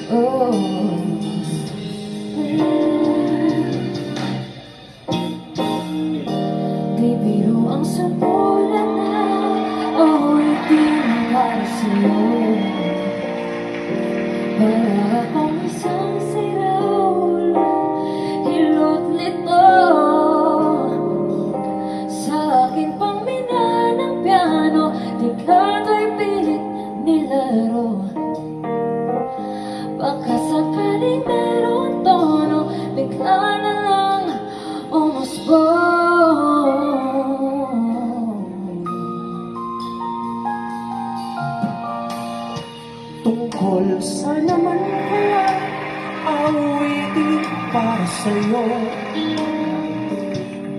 Oh, di biro ang sabulan na awitin para sa'yo. Para akong isang siraulo, hilot nito sa akin pang mina ng piano. Di ka to'y pilit nilaro. Baka sakaling meron tono, bigla na lang umusbong. Tungkol sa naman kaya awitin para sa'yo.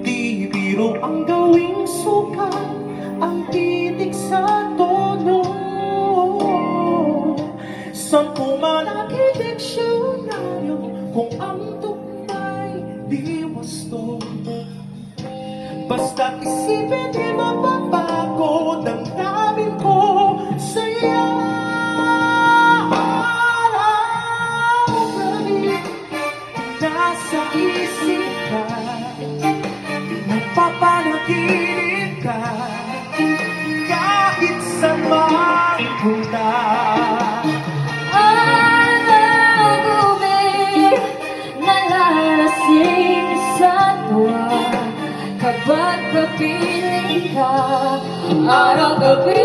Di biro ang gawing sukat, ang titik sa tono. Sampu man ang diksyonaryo kung ang tugmay di wasto. Basta't isipin di mababago, damdamin ko sa'yo. Araw-gabi nasa isip ka, nagpapanaginip ka, kahit sa mga punta. Araw-gabi nalalasing sa tuwa kapag kapiling ka. Araw-gabi